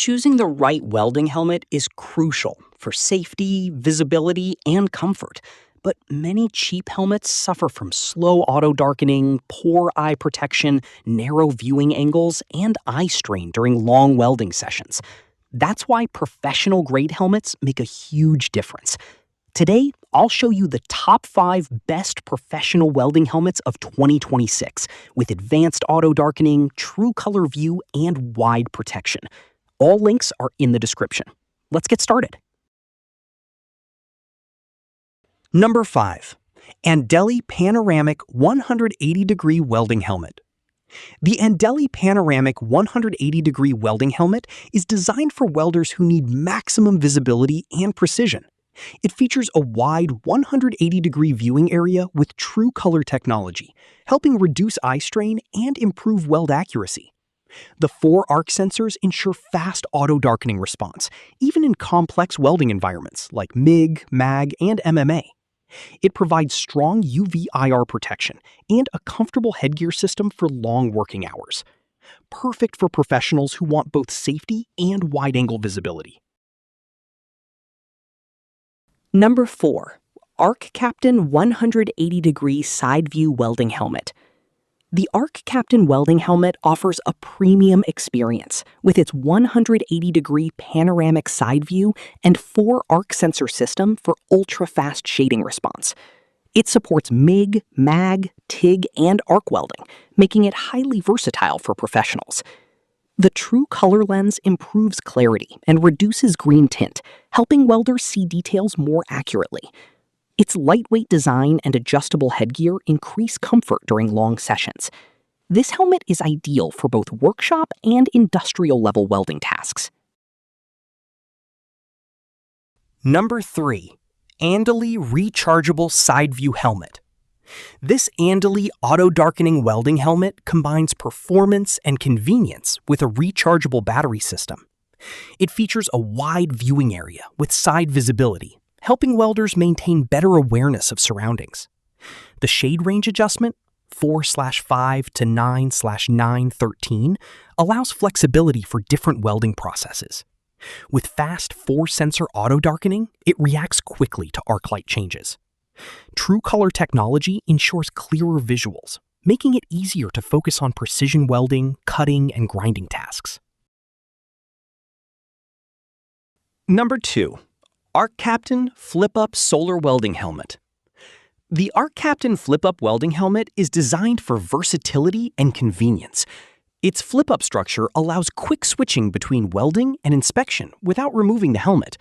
Choosing the right welding helmet is crucial for safety, visibility, and comfort. But many cheap helmets suffer from slow auto darkening, poor eye protection, narrow viewing angles, and eye strain during long welding sessions. That's why professional grade helmets make a huge difference. Today, I'll show you the top 5 best professional welding helmets of 2026 with advanced auto darkening, true color view, and wide protection. All links are in the description. Let's get started. Number 5. ANDELI Panoramic 180-degree welding helmet. The ANDELI Panoramic 180-degree welding helmet is designed for welders who need maximum visibility and precision. It features a wide 180-degree viewing area with true color technology, helping reduce eye strain and improve weld accuracy. The 4 arc sensors ensure fast auto-darkening response, even in complex welding environments like MIG, MAG, and MMA. It provides strong UV-IR protection and a comfortable headgear system for long working hours. Perfect for professionals who want both safety and wide-angle visibility. Number 4. ARCCAPTAIN 180-degree side view welding helmet. The ARCCAPTAIN welding helmet offers a premium experience with its 180-degree panoramic side view and 4 arc sensor system for ultra-fast shading response. It supports MIG, MAG, TIG, and arc welding, making it highly versatile for professionals. The true color lens improves clarity and reduces green tint, helping welders see details more accurately. Its lightweight design and adjustable headgear increase comfort during long sessions. This helmet is ideal for both workshop and industrial-level welding tasks. Number 3. ANDELI Rechargeable Side View Helmet. This ANDELI Auto Darkening Welding Helmet combines performance and convenience with a rechargeable battery system. It features a wide viewing area with side visibility, helping welders maintain better awareness of surroundings. The shade range adjustment, 4/5 to 9/913, allows flexibility for different welding processes. With fast 4-sensor auto darkening, it reacts quickly to arc light changes. True color technology ensures clearer visuals, making it easier to focus on precision welding, cutting, and grinding tasks. Number 2. ARCCAPTAIN Flip-Up Solar Welding Helmet. The ARCCAPTAIN Flip-Up Welding Helmet is designed for versatility and convenience. Its flip-up structure allows quick switching between welding and inspection without removing the helmet.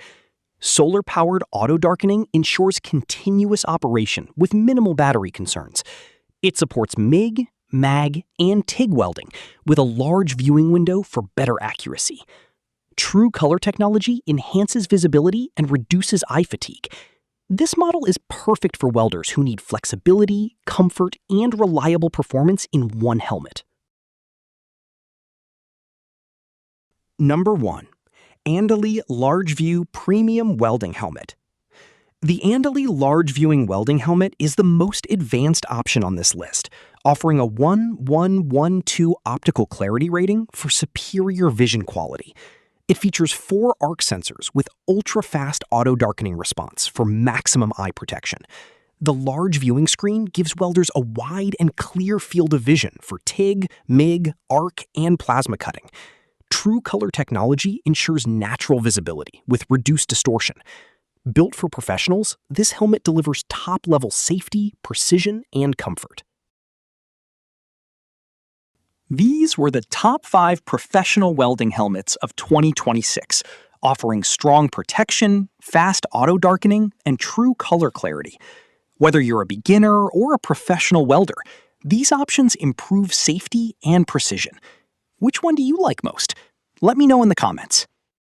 Solar-powered auto-darkening ensures continuous operation with minimal battery concerns. It supports MIG, MAG, and TIG welding with a large viewing window for better accuracy. True color technology enhances visibility and reduces eye fatigue. This model is perfect for welders who need flexibility, comfort, and reliable performance in one helmet. Number 1. ANDELI Large View Premium Welding Helmet. The ANDELI Large Viewing Welding Helmet is the most advanced option on this list, offering a 1112 optical clarity rating for superior vision quality. It features 4 arc sensors with ultra-fast auto-darkening response for maximum eye protection. The large viewing screen gives welders a wide and clear field of vision for TIG, MIG, arc, and plasma cutting. True color technology ensures natural visibility with reduced distortion. Built for professionals, this helmet delivers top-level safety, precision, and comfort. These were the top 5 professional welding helmets of 2026, offering strong protection, fast auto darkening, and true color clarity. Whether you're a beginner or a professional welder, these options improve safety and precision. Which one do you like most? Let me know in the comments.